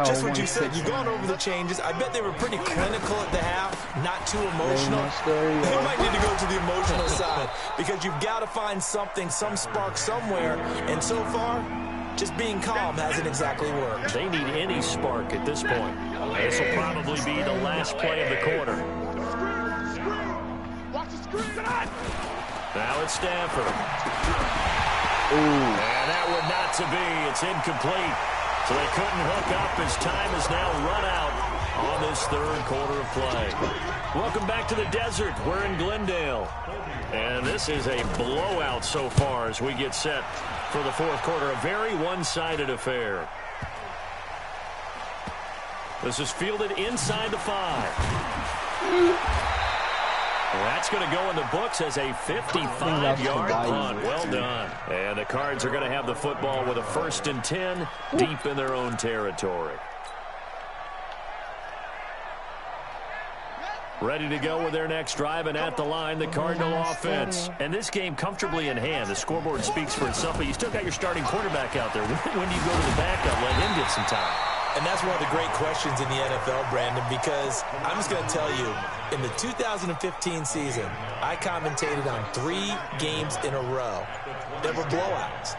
just what you said. You've gone over the changes. I bet they were pretty clinical at the half, not too emotional. They might need to go to the emotional side because you've got to find something, some spark somewhere. And so far, just being calm hasn't exactly worked. They need any spark at this point. This will probably be the last play of the quarter. Now it's Stafford. And that would not to be. It's incomplete. So they couldn't hook up as time is now run out on this 3rd quarter of play. Welcome back to the desert. We're in Glendale. And this is a blowout so far as we get set for the 4th quarter. A very one-sided affair. This is fielded inside the 5. That's going to go in the books as a 55-yard punt. Well done. And the Cards are going to have the football with a 1st and 10 deep in their own territory. Ready to go with their next drive, and at the line, the Cardinal offense. And this game comfortably in hand. The scoreboard speaks for itself, but you still got your starting quarterback out there. When do you go to the backup? Let him get some time. And that's one of the great questions in the NFL, Brandon, because I'm just going to tell you, in the 2015 season, I commentated on 3 games in a row that were blowouts.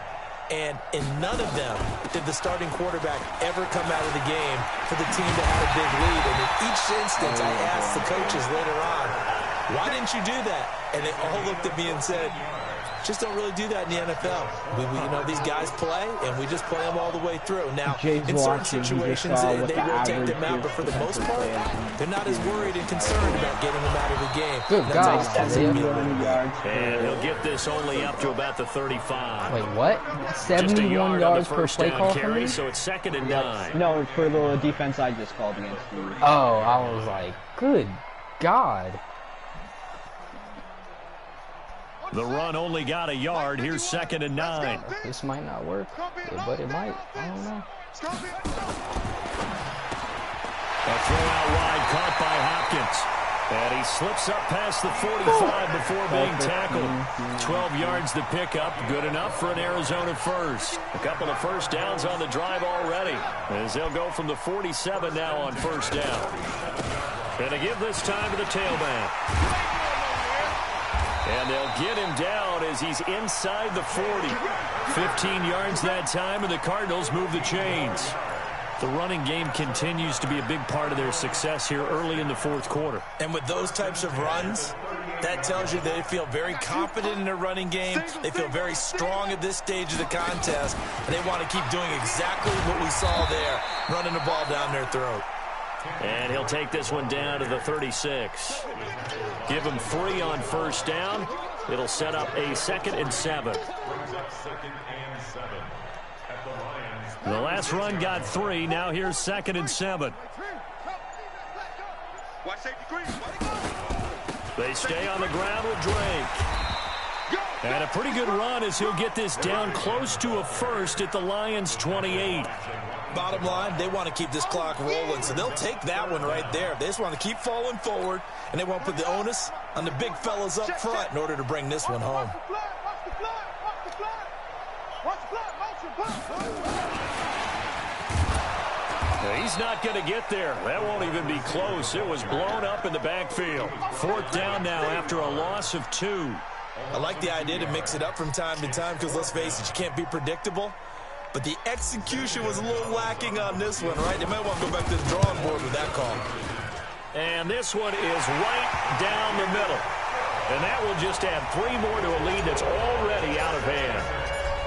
And in none of them did the starting quarterback ever come out of the game for the team that had a big lead. And in each instance, I asked the coaches later on, why didn't you do that? And they all looked at me and said, just don't really do that in the NFL. We you know, these guys play, and we just play them all the way through. Now, in certain situations, they will take them out, but for the most part, they're not as worried and concerned about getting them out of the game. Good God. And he'll get this only up to about the 35. Wait, what? 71 yards per play call carry, so it's 2nd and 9. No, for the defense I just called against you. Oh, I was like, good God. The run only got a yard. Here's 2nd and 9. This might not work, but it might. I don't know. A throw out wide caught by Hopkins. And he slips up past the 45 before being tackled. 12 yards to pick up. Good enough for an Arizona first. A couple of first downs on the drive already, as they'll go from the 47 now on 1st down. And to give this time to the tailback. And they'll get him down as he's inside the 40. 15 yards that time, and the Cardinals move the chains. The running game continues to be a big part of their success here early in the fourth quarter. And with those types of runs, that tells you they feel very confident in their running game. They feel very strong at this stage of the contest, and they want to keep doing exactly what we saw there, running the ball down their throat. And he'll take this one down to the 36. Give him 3 on first down. It'll set up a 2nd and 7. The last run got 3. Now here's 2nd and 7. They stay on the ground with Drake. And a pretty good run as he'll get this down close to a first at the Lions' 28. Bottom line, they want to keep this clock rolling, so they'll take that one right there. They just want to keep falling forward, and they want to put the onus on the big fellas up front in order to bring this one home. Now, he's not going to get there. That won't even be close. It was blown up in the backfield. 4th down now after a loss of 2. I like the idea to mix it up from time to time because, let's face it, you can't be predictable. But the execution was a little lacking on this one, right? They might want to go back to the drawing board with that call. And this one is right down the middle. And that will just add 3 more to a lead that's already out of hand.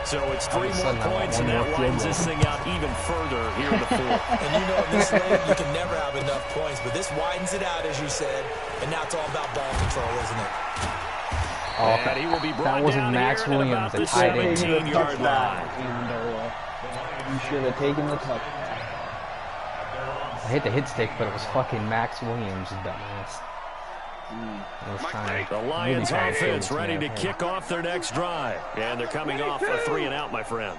So it's 3 more points, and that widens this thing out even further here in the fourth. And you know, in this league, you can never have enough points. But this widens it out, as you said. And now it's all about ball control, isn't it? Oh, and he will be brought that wasn't down Max here Williams, at about the the tight end. 17-yard line. You should have taken the touchdown. I hit the hit stick, but it was fucking Max Williams, dumbass. The Lions offense ready to kick off their next drive. And they're coming off a 3-and-out, my friend.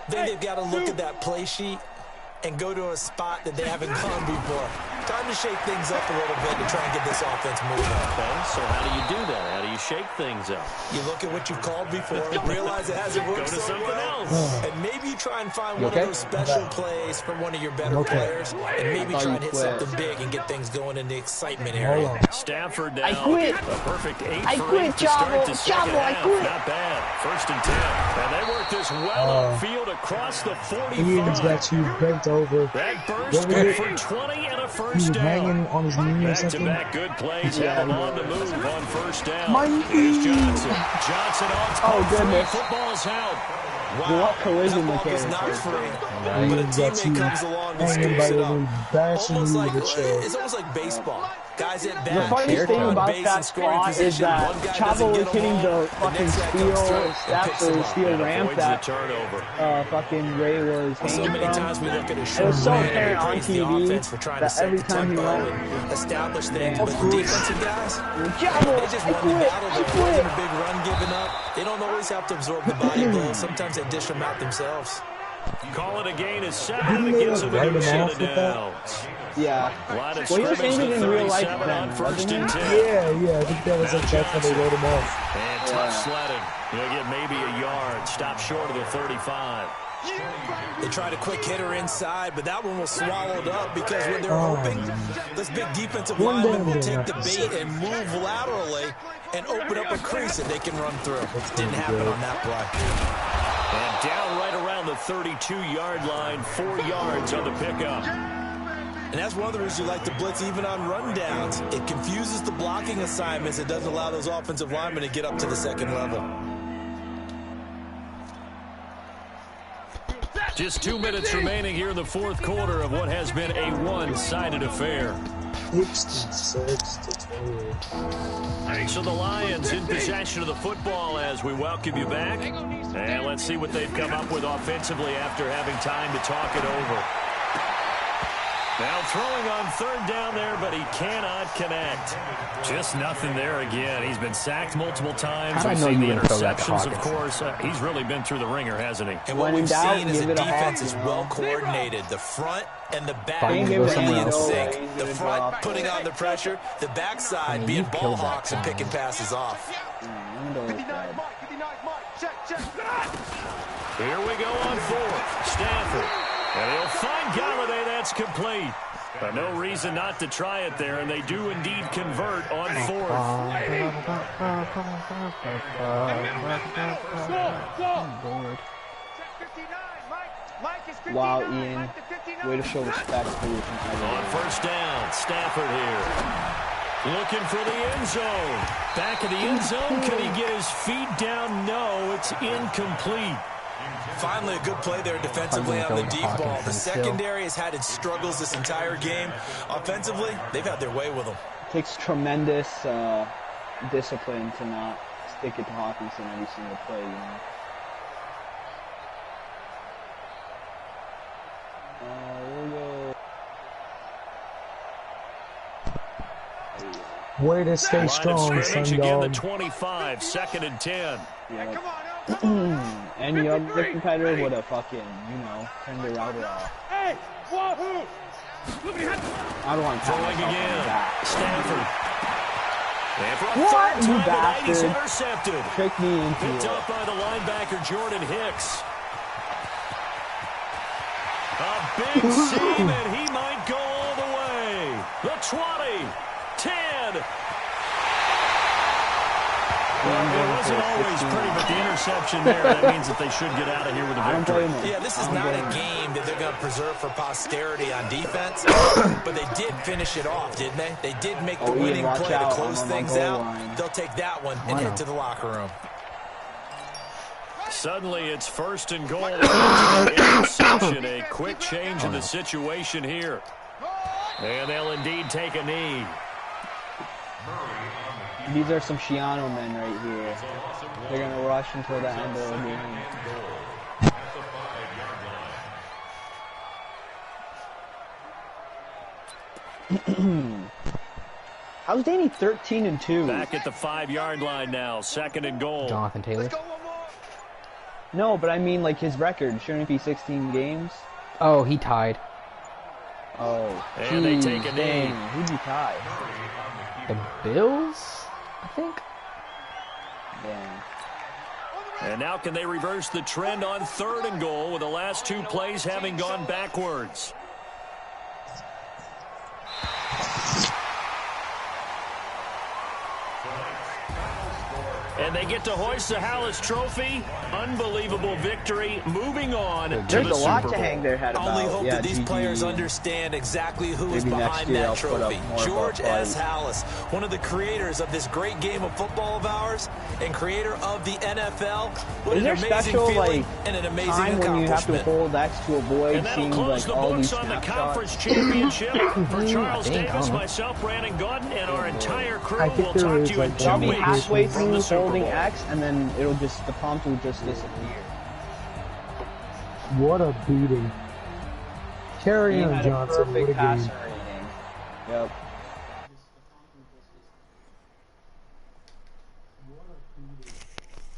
Then they've got to look at that play sheet and go to a spot that they haven't gone before. Time to shake things up a little bit to try and get this offense moving. Okay, so how do you do that? How do you shake things up? You look at what you've called before, realize it hasn't worked so well, and maybe you try and find one of those special plays from one of your better players, and maybe try and hit something big and get things going in the excitement area. Stafford down. I quit. A perfect 8 I for quit, 8 to start the second Chavo, I half. quit. Not bad. 1st and 10. And they work this well upfield across the 45. Williams got you bent over. That burst good for 20 and a first down. Hanging on his knee or something. Back-to-back good plays have him on the move on first down. My Here's Johnson. Johnson on goodness. Football's out. Wow. What collision that ball was mechanics not right free, but a teammate comes along and scoops it up. It's almost like baseball. Guys at bat. The funniest thing about that spot is that Chavo was hitting the fucking steel ramp that fucking Ray was hanging so many from. times we look at a It short was so man apparent and on praise the TV offense for trying to that set every the time he tempo went, and establish things, but the defensive guys, Chavo, they just I want to quit, battle. I There quit. wasn't a big run given up. They don't always have to absorb the body blows. Sometimes they dish them out themselves. Call it a gain of 7 and it gives him a new set of downs. Yeah. Line of Well, he was scrimmage injured to in real life 37 then, on 1st wasn't and he? 10. Yeah, I think that was like that's how they wrote him off. And tough sledding. He'll get maybe a yard. Stop short of the 35. They tried a quick hitter inside, but that one was swallowed up because when they're hoping, this big defensive lineman will take the bait and move laterally and open up a crease that they can run through. Didn't happen on that play. And down right around the 32-yard line, 4 yards on the pickup. And that's one of the reasons you like to blitz even on rundowns. It confuses the blocking assignments. It doesn't allow those offensive linemen to get up to the second level. Just 2 minutes remaining here in the fourth quarter of what has been a one-sided affair. 66-28. So the Lions in possession of the football as we welcome you back. And let's see what they've come up with offensively after having time to talk it over. Now throwing on 3rd down there, but he cannot connect. Just nothing there again. He's been sacked multiple times. We've seen the interceptions, of course. He's really been through the ringer, hasn't he? And what we've seen is the defense is well coordinated. The front and the back really in sync. The front putting on the pressure. The backside being ball hawks and picking passes off. Here we go on 4th. Stafford. And he'll find Galladay. That's complete. No reason not to try it there, and they do indeed convert on fourth. Wow, Ian. Way to show respect for your competitor. On first down, Stafford here. Looking for the end zone. Back of the end zone. Can he get his feet down? No, it's incomplete. Finally, a good play there defensively on the deep ball. The secondary has had its struggles this entire game. Offensively, they've had their way with them. It takes tremendous discipline to not stick it to Hawkinson every single play, you know. Way to stay strong, son again, the dog. 25, 2nd and 10. Yeah. Any other competitor would have fucking, you know, turned their router off. Hey, wahoo! I don't want to throwing again. Stafford. What? You He's bastard. intercepted. Trick me into Picked it. up by the linebacker, Jordan Hicks. A big seam, and he might go all the way. The 20, 10. Well, it wasn't always pretty, but the interception there, that means that they should get out of here with a victory. Yeah, this is not a game that they're going to preserve for posterity on defense, but they did finish it off, didn't they? They did make the winning play to close things out. They'll take that one and head to the locker room. Suddenly, it's 1st and goal. Interception, a quick change in the situation here. And they'll indeed take a knee. These are some Shiano men right here. They're going to rush until the end of the game. How's Danny 13-2? Back at the 5-yard line now. 2nd and goal. Jonathan Taylor. No, but I mean, like, his record. Shouldn't it be 16 games? Oh, he tied. Oh. And they take a knee. Who'd you tie? The Bills, I think. Damn. And now can they reverse the trend on 3rd and goal with the last 2 plays having gone backwards? And they get to hoist the Hallis Trophy. Unbelievable victory. Moving on to the There's a lot Super to Bowl. hang their head about. Only hope yeah, that these GG. players understand exactly who is Maybe next behind year that I'll put up trophy. more of a George S. fight. Hallis, one of the creators of this great game of football of ours and creator of the NFL. What Is an there amazing special, feeling like, and an amazing time when you have to accomplishment. hold X to avoid And that'll seeing close like the all these books on the snapshots? conference championship. For Charles I think, I Davis, don't know. myself, Brandon Gordon, and our entire crew, I think we'll there talk is, to you in like, 2 I'll be weeks halfway from through the Super holding Bowl. X, and then it'll just, the prompt will just disappear. What a beating. Carry He on, had a Johnson. What perfect a passer game. rating. Yep.